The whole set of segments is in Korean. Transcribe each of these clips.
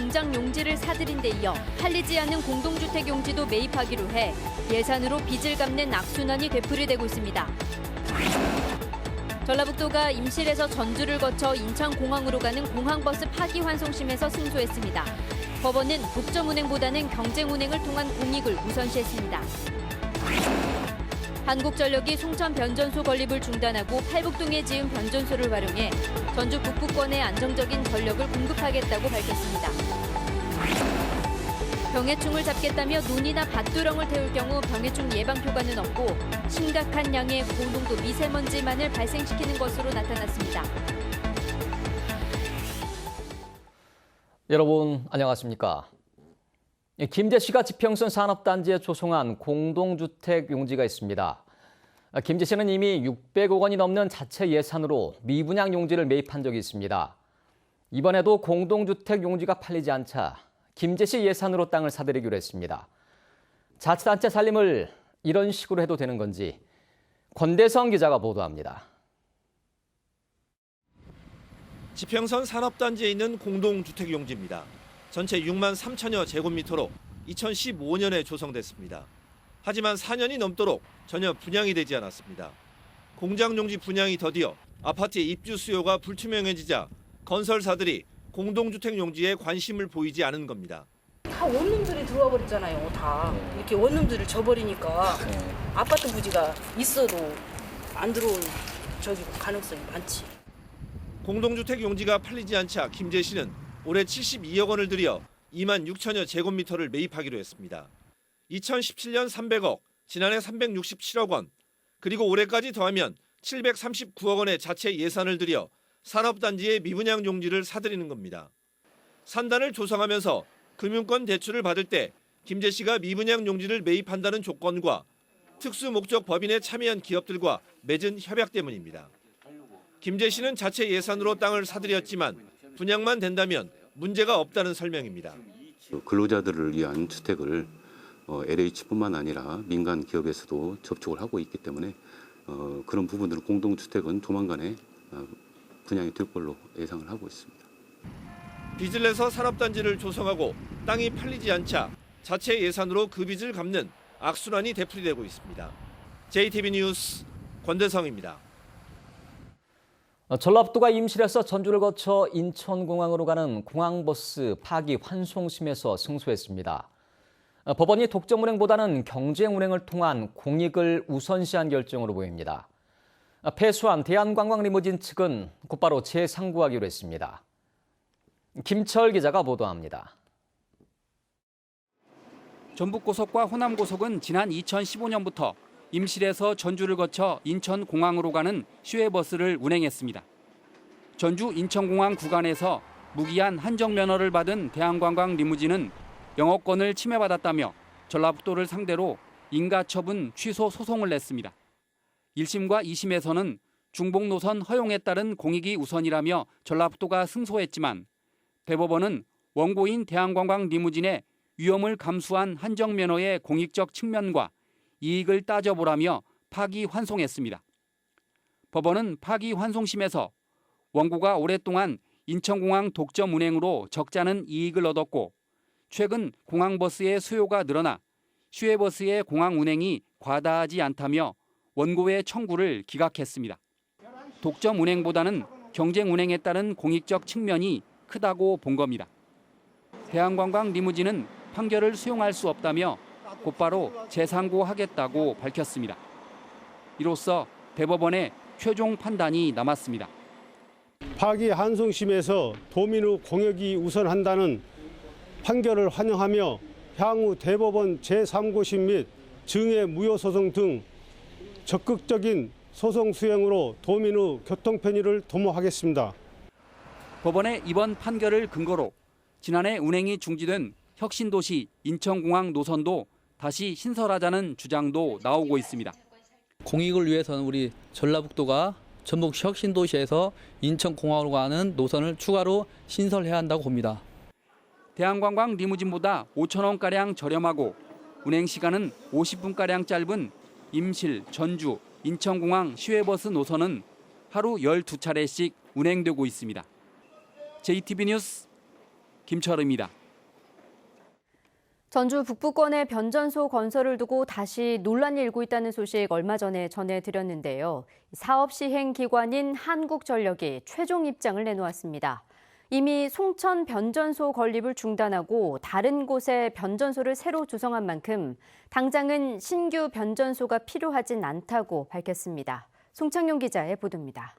공장 용지를 사들인 데 이어 팔리지 않은 공동주택 용지도 매입하기로 해 예산으로 빚을 갚는 악순환이 되풀이되고 있습니다. 전라북도가 임실에서 전주를 거쳐 인천공항으로 가는 공항버스 파기환송심에서 승소했습니다. 법원은 독점운행보다는 경쟁운행을 통한 공익을 우선시했습니다. 한국전력이 송천 변전소 건립을 중단하고 팔북동에 지은 변전소를 활용해 전주 북부권에 안정적인 전력을 공급하겠다고 밝혔습니다. 병해충을 잡겠다며 논이나 밭두렁을 태울 경우 병해충 예방효과는 없고 심각한 양의 고농도 미세먼지만을 발생시키는 것으로 나타났습니다. 여러분 안녕하십니까? 김제시가 지평선 산업단지에 조성한 공동주택 용지가 있습니다. 김제시는 이미 600억 원이 넘는 자체 예산으로 미분양 용지를 매입한 적이 있습니다. 이번에도 공동주택 용지가 팔리지 않자 김제시 예산으로 땅을 사들이기로 했습니다. 자치단체 살림을 이런 식으로 해도 되는 건지 권대성 기자가 보도합니다. 지평선 산업단지에 있는 공동주택 용지입니다. 전체 6만 3천여 제곱미터로 2015년에 조성됐습니다. 하지만 4년이 넘도록 전혀 분양이 되지 않았습니다. 공장 용지 분양이 더디어 아파트의 입주 수요가 불투명해지자 건설사들이 공동주택 용지에 관심을 보이지 않은 겁니다. 다 원룸들이 들어와 버렸잖아요. 다 이렇게 원룸들을 져버리니까 아파트 부지가 있어도 안 들어올 가능성이 많지. 공동주택 용지가 팔리지 않자 김제시는 올해 72억 원을 들여 2만 6천여 제곱미터를 매입하기로 했습니다. 2017년 300억, 지난해 367억 원, 그리고 올해까지 더하면 739억 원의 자체 예산을 들여 산업단지의 미분양 용지를 사들이는 겁니다. 산단을 조성하면서 금융권 대출을 받을 때 김제시가 미분양 용지를 매입한다는 조건과 특수목적 법인에 참여한 기업들과 맺은 협약 때문입니다. 김제시는 자체 예산으로 땅을 사들였지만 분양만 된다면 문제가 없다는 설명입니다. 근로자들을 위한 주택을 LH뿐만 아니라 민간 기업에서도 접촉을 하고 있기 때문에 그런 부분들을 공동주택은 조만간에 분양이 될 걸로 예상을 하고 있습니다. 빚을 내서 산업단지를 조성하고 땅이 팔리지 않자 자체 예산으로 그 빚을 갚는 악순환이 되풀이되고 있습니다. JTB 뉴스 권대성입니다. 전라북도가 임실에서 전주를 거쳐 인천공항으로 가는 공항버스 파기환송심에서 승소했습니다. 법원이 독점운행보다는 경쟁운행을 통한 공익을 우선시한 결정으로 보입니다. 패소한 대한관광리무진 측은 곧바로 재상고하기로 했습니다. 김철 기자가 보도합니다. 전북고속과 호남고속은 지난 2015년부터 임실에서 전주를 거쳐 인천공항으로 가는 시외버스를 운행했습니다. 전주 인천공항 구간에서 무기한 한정면허를 받은 대한관광리무진은 영업권을 침해받았다며 전라북도를 상대로 인가처분 취소 소송을 냈습니다. 1심과 2심에서는 중복 노선 허용에 따른 공익이 우선이라며 전라북도가 승소했지만 대법원은 원고인 대한관광리무진의 위험을 감수한 한정면허의 공익적 측면과 이익을 따져보라며 파기환송했습니다. 법원은 파기환송심에서 원고가 오랫동안 인천공항 독점 운행으로 적잖은 이익을 얻었고 최근 공항버스의 수요가 늘어나 시외버스의 공항 운행이 과다하지 않다며 원고의 청구를 기각했습니다. 독점 운행보다는 경쟁 운행에 따른 공익적 측면이 크다고 본 겁니다. 대한관광리무진은 판결을 수용할 수 없다며 곧바로 재상고하겠다고 밝혔습니다. 이로써 대법원의 최종 판단이 남았습니다. 파기환송심에서 도민의 공익이 우선한다는 판결을 환영하며 향후 대법원 제3고심 및 증액 무효소송 등 적극적인 소송 수행으로 도민의 교통 편의를 도모하겠습니다. 법원의 이번 판결을 근거로 지난해 운행이 중지된 혁신도시 인천공항 노선도 다시 신설하자는 주장도 나오고 있습니다. 공익을 위해서는 우리 전라북도가 전북 혁신도시에서 인천공항으로 가는 노선을 추가로 신설해야 한다고 봅니다. 대한관광 리무진보다 5천 원가량 저렴하고 운행 시간은 50분가량 짧은 임실, 전주, 인천공항 시외버스 노선은 하루 12차례씩 운행되고 있습니다. JTB 뉴스 김철입니다. 전주 북부권의 변전소 건설을 두고 다시 논란이 일고 있다는 소식 얼마 전에 전해드렸는데요. 사업 시행 기관인 한국전력이 최종 입장을 내놓았습니다. 이미 송천 변전소 건립을 중단하고 다른 곳에 변전소를 새로 조성한 만큼 당장은 신규 변전소가 필요하진 않다고 밝혔습니다. 송창용 기자의 보도입니다.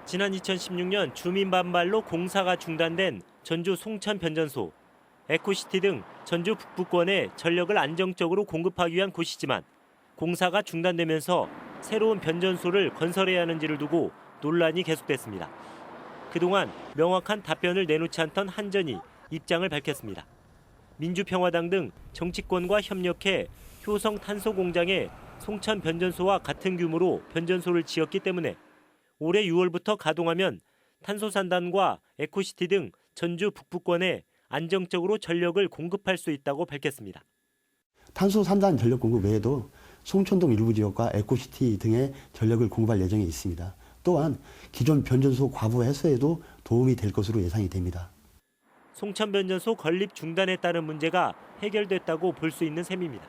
지난 2016년 주민 반발로 공사가 중단된 전주 송천 변전소. 에코시티 등 전주 북부권에 전력을 안정적으로 공급하기 위한 곳이지만 공사가 중단되면서 새로운 변전소를 건설해야 하는지를 두고 논란이 계속됐습니다. 그동안 명확한 답변을 내놓지 않던 한전이 입장을 밝혔습니다. 민주평화당 등 정치권과 협력해 효성 탄소 공장에 송천 변전소와 같은 규모로 변전소를 지었기 때문에 올해 6월부터 가동하면 탄소산단과 에코시티 등 전주 북부권에 안정적으로 전력을 공급할 수 있다고 밝혔습니다. 탄소산단 전력 공급 외에도 송천동 일부 지역과 에코시티 등의 전력을 공급할 예정에 있습니다. 또한 기존 변전소 과부 해소에도 도움이 될 것으로 예상이 됩니다. 송천 변전소 건립 중단에 따른 문제가 해결됐다고 볼 수 있는 셈입니다.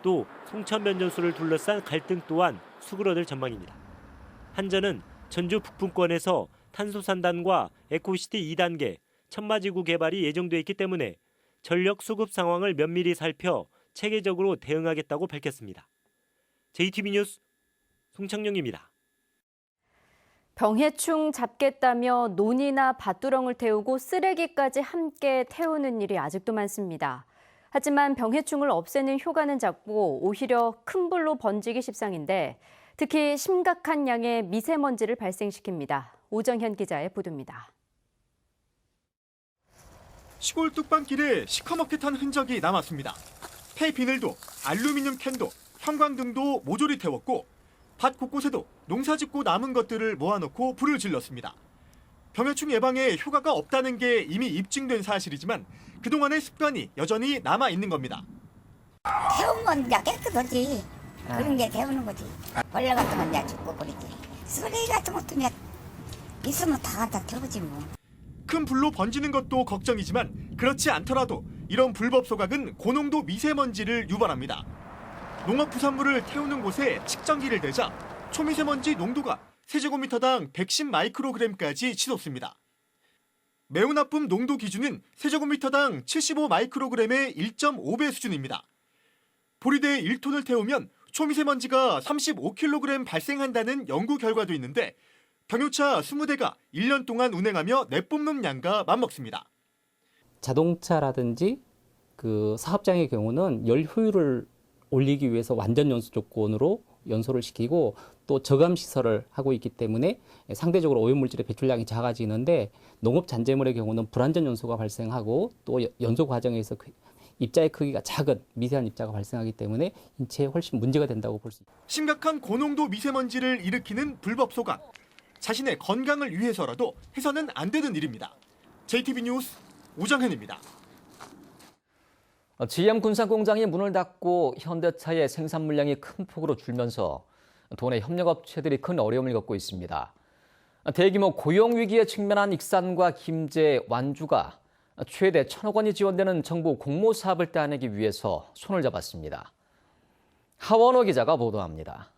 또 송천 변전소를 둘러싼 갈등 또한 수그러들 전망입니다. 한전은 전주 북부권에서 탄소산단과 에코시티 2단계 천마지구 개발이 예정돼 있기 때문에 전력 수급 상황을 면밀히 살펴 체계적으로 대응하겠다고 밝혔습니다. JTB 뉴스 송창용입니다. 병해충 잡겠다며 논이나 밭두렁을 태우고 쓰레기까지 함께 태우는 일이 아직도 많습니다. 하지만 병해충을 없애는 효과는 작고 오히려 큰 불로 번지기 십상인데 특히 심각한 양의 미세먼지를 발생시킵니다. 오정현 기자의 보도입니다. 시골 뚝방길에 시커멓게 탄 흔적이 남았습니다. 폐비늘도 알루미늄 캔도 형광등도 모조리 태웠고 밭 곳곳에도 농사짓고 남은 것들을 모아놓고 불을 질렀습니다. 병해충 예방에 효과가 없다는 게 이미 입증된 사실이지만 그동안의 습관이 여전히 남아있는 겁니다. 태우면 이제 깨끗하지. 그런 게 태우는 거지. 벌레 같은 건 이제 죽고 버리지. 쓰레기 같은 것도 그냥 있으면 다 태우지 뭐. 큰 불로 번지는 것도 걱정이지만 그렇지 않더라도 이런 불법 소각은 고농도 미세먼지를 유발합니다. 농업부산물을 태우는 곳에 측정기를 대자 초미세먼지 농도가 세제곱미터당 110 마이크로그램까지 치솟습니다. 매우 나쁨 농도 기준은 세제곱미터당 75 마이크로그램의 1.5배 수준입니다. 보리대에 1톤을 태우면 초미세먼지가 35kg 발생한다는 연구 결과도 있는데 경유차 20대가 1년 동안 운행하며 내뿜는 양과 맞먹습니다. 자동차라든지 그 사업장의 경우는 열 효율을 올리기 위해서 완전 연소 조건으로 연소를 시키고 또 저감 시설을 하고 있기 때문에 상대적으로 오염물질의 배출량이 작아지는데 농업 잔재물의 경우는 불완전 연소가 발생하고 또 연소 과정에서 입자의 크기가 작은 미세한 입자가 발생하기 때문에 인체에 훨씬 문제가 된다고 볼 수 있습니다. 심각한 고농도 미세먼지를 일으키는 불법 소각. 자신의 건강을 위해서라도 해서는 안 되는 일입니다. JTB 뉴스 오정현입니다. GM 군산 공장이 문을 닫고 현대차의 생산 물량이 큰 폭으로 줄면서 도내 협력업체들이 큰 어려움을 겪고 있습니다. 대규모 고용 위기에 직면한 익산과 김제, 완주가 최대 1,000억 원이 지원되는 정부 공모 사업을 따내기 위해서 손을 잡았습니다. 하원호 기자가 보도합니다.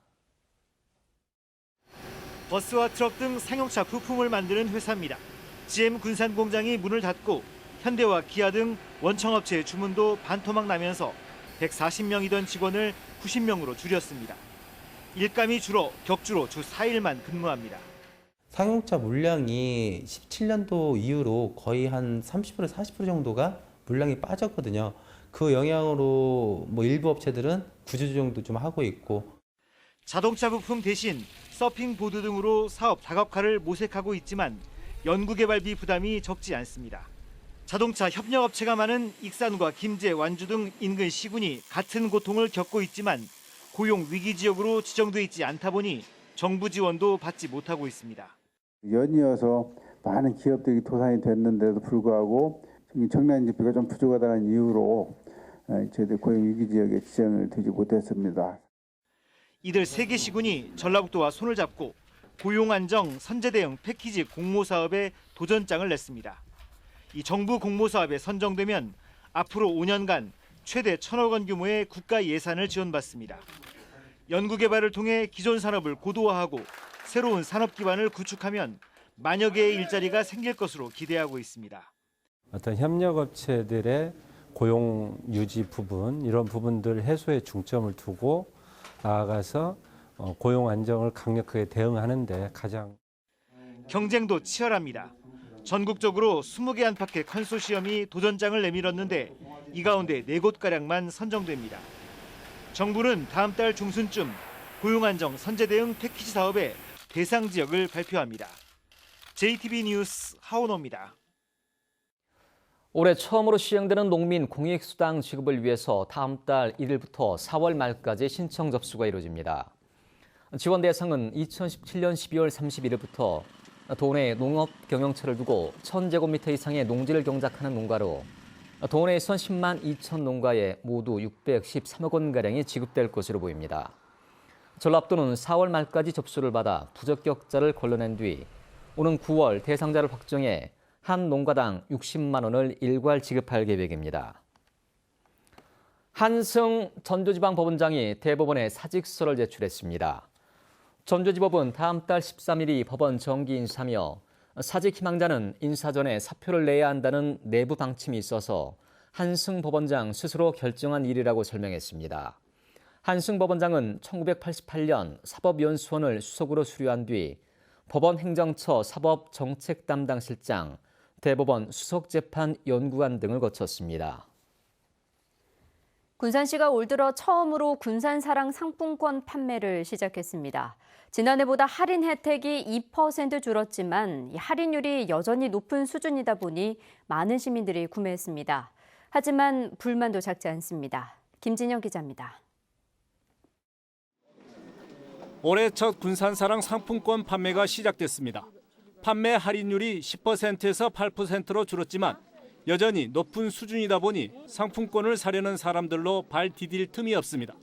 버스와 트럭 등 상용차 부품을 만드는 회사입니다. GM 군산 공장이 문을 닫고 현대와 기아 등 원청업체의 주문도 반토막 나면서 140명이던 직원을 90명으로 줄였습니다. 일감이 줄어 격주로 주 4일만 근무합니다. 상용차 물량이 17년도 이후로 거의 한 30% 40% 정도가 물량이 빠졌거든요. 그 영향으로 일부 업체들은 구조조정도 좀 하고 있고. 자동차 부품 대신 서핑보드 등으로 사업 다각화를 모색하고 있지만 연구개발비 부담이 적지 않습니다. 자동차 협력업체가 많은 익산과 김제, 완주 등 인근 시군이 같은 고통을 겪고 있지만 고용 위기 지역으로 지정돼 있지 않다 보니 정부 지원도 받지 못하고 있습니다. 연이어서 많은 기업들이 도산이 됐는데도 불구하고 청년 인재비가 좀 부족하다는 이유로 저희들 고용 위기 지역에 지정을 되지 못했습니다. 이들 3개 시군이 전라북도와 손을 잡고 고용 안정 선제 대응 패키지 공모 사업에 도전장을 냈습니다. 이 정부 공모사업에 선정되면 앞으로 5년간 최대 1,000억 원 규모의 국가 예산을 지원받습니다. 연구개발을 통해 기존 산업을 고도화하고 새로운 산업 기반을 구축하면 만여 개의 일자리가 생길 것으로 기대하고 있습니다. 어떤 협력업체들의 고용 유지 부분, 이런 부분들 해소에 중점을 두고 나아가서 고용 안정을 강력하게 대응하는 데 가장 경쟁도 치열합니다. 전국적으로 20개 안팎의 컨소시엄이 도전장을 내밀었는데 이 가운데 4곳가량만 선정됩니다. 정부는 다음 달 중순쯤 고용안정 선제 대응 패키지 사업의 대상 지역을 발표합니다. JTB 뉴스 하원호입니다. 올해 처음으로 시행되는 농민 공익수당 지급을 위해서 다음 달 1일부터 4월 말까지 신청 접수가 이루어집니다. 지원 대상은 2017년 12월 31일부터 도내 농업 경영처를 두고 1,000제곱미터 이상의 농지를 경작하는 농가로 도내에선 10만 2천 농가에 모두 613억 원가량이 지급될 것으로 보입니다. 전라북도는 4월 말까지 접수를 받아 부적격자를 걸러낸 뒤 오는 9월 대상자를 확정해 한 농가당 60만 원을 일괄 지급할 계획입니다. 한승 전주지방법원장이 대법원에 사직서를 제출했습니다. 전주지법은 다음 달 13일이 법원 정기 인사며 사직 희망자는 인사 전에 사표를 내야 한다는 내부 방침이 있어서 한승 법원장 스스로 결정한 일이라고 설명했습니다. 한승 법원장은 1988년 사법연수원을 수석으로 수료한 뒤 법원 행정처 사법정책담당실장, 대법원 수석재판연구관 등을 거쳤습니다. 군산시가 올 들어 처음으로 군산사랑 상품권 판매를 시작했습니다. 지난해보다 할인 혜택이 2% 줄었지만 할인율이 여전히 높은 수준이다 보니 많은 시민들이 구매했습니다. 하지만 불만도 작지 않습니다. 김진영 기자입니다. 올해 첫 군산사랑 상품권 판매가 시작됐습니다. 판매 할인율이 10%에서 8%로 줄었지만 여전히 높은 수준이다 보니 상품권을 사려는 사람들로 발 디딜 틈이 없습니다.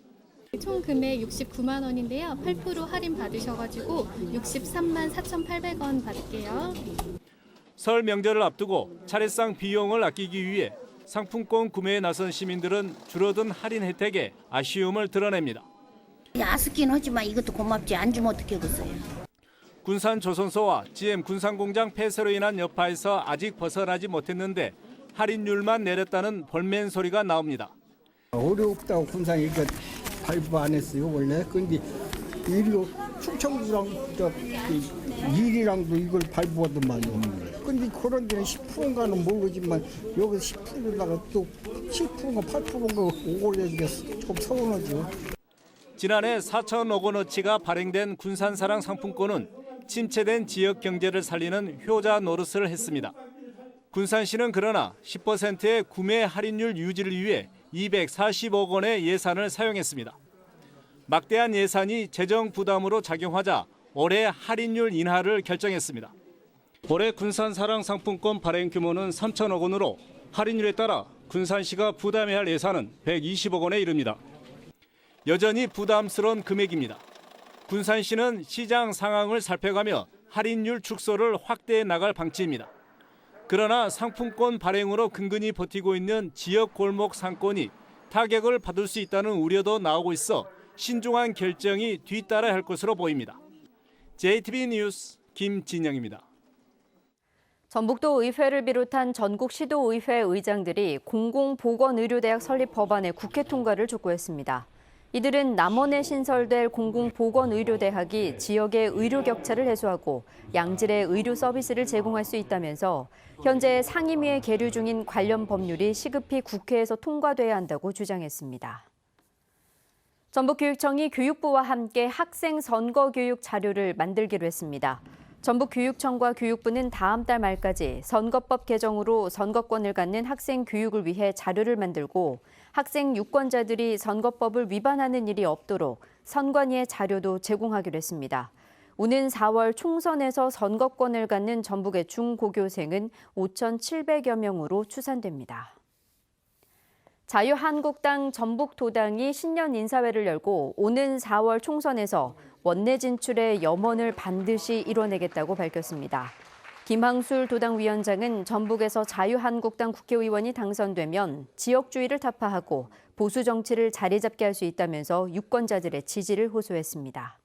총 금액 69만 원인데요. 8% 할인 받으셔가지고 63만 4,800원 받을게요. 설 명절을 앞두고 차례상 비용을 아끼기 위해 상품권 구매에 나선 시민들은 줄어든 할인 혜택에 아쉬움을 드러냅니다. 아쉽긴 하지만 이것도 고맙지. 안 주면 어떡하겠어요. 군산조선소와 GM 군산공장 폐쇄로 인한 여파에서 아직 벗어나지 못했는데 할인율만 내렸다는 볼멘 소리가 나옵니다. 어렵다고 군산이 이거 발부 안 했어요 원래. 근데 이리로 충청도랑 일이랑도 이걸 발부하더만요. 근데 그런 데는 10%인가는 모르지만 여기서 10%다가 또 7%인가 8%인가 올려주니까 좀 서운하죠. 지난해 4천억 원어치가 발행된 군산사랑 상품권은 침체된 지역 경제를 살리는 효자 노릇을 했습니다. 군산시는 그러나 10%의 구매 할인율 유지를 위해 240억 원의 예산을 사용했습니다. 막대한 예산이 재정 부담으로 작용하자 올해 할인율 인하를 결정했습니다. 올해 군산사랑 상품권 발행 규모는 3천억 원으로 할인율에 따라 군산시가 부담해야 할 예산은 120억 원에 이릅니다. 여전히 부담스러운 금액입니다. 군산시는 시장 상황을 살펴가며 할인율 축소를 확대해 나갈 방침입니다. 그러나 상품권 발행으로 근근히 버티고 있는 지역 골목 상권이 타격을 받을 수 있다는 우려도 나오고 있어 신중한 결정이 뒤따라야 할 것으로 보입니다. JTB 뉴스 김진영입니다. 전북도 의회를 비롯한 전국 시도의회 의장들이 공공보건의료대학 설립 법안의 국회 통과를 촉구했습니다. 이들은 남원에 신설될 공공보건의료대학이 지역의 의료 격차를 해소하고 양질의 의료 서비스를 제공할 수 있다면서 현재 상임위에 계류 중인 관련 법률이 시급히 국회에서 통과돼야 한다고 주장했습니다. 전북교육청이 교육부와 함께 학생 선거교육 자료를 만들기로 했습니다. 전북교육청과 교육부는 다음 달 말까지 선거법 개정으로 선거권을 갖는 학생 교육을 위해 자료를 만들고 학생 유권자들이 선거법을 위반하는 일이 없도록 선관위의 자료도 제공하기로 했습니다. 오는 4월 총선에서 선거권을 갖는 전북의 중고교생은 5,700여 명으로 추산됩니다. 자유한국당 전북도당이 신년 인사회를 열고 오는 4월 총선에서 원내 진출의 염원을 반드시 이뤄내겠다고 밝혔습니다. 김항술 도당위원장은 전북에서 자유한국당 국회의원이 당선되면 지역주의를 타파하고 보수 정치를 자리 잡게 할 수 있다면서 유권자들의 지지를 호소했습니다.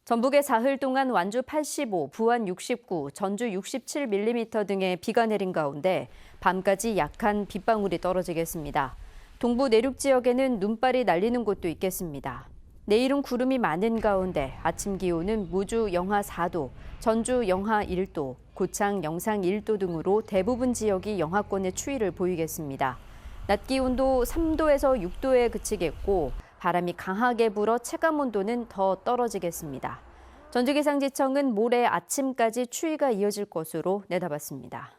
전북에 사흘 동안 완주 85, 부안 69, 전주 67mm 등의 비가 내린 가운데 밤까지 약한 빗방울이 떨어지겠습니다. 동부 내륙 지역에는 눈발이 날리는 곳도 있겠습니다. 내일은 구름이 많은 가운데 아침 기온은 무주 영하 4도, 전주 영하 1도, 고창 영상 1도 등으로 대부분 지역이 영하권의 추위를 보이겠습니다. 낮 기온도 3도에서 6도에 그치겠고 바람이 강하게 불어 체감 온도는 더 떨어지겠습니다. 전주기상지청은 모레 아침까지 추위가 이어질 것으로 내다봤습니다.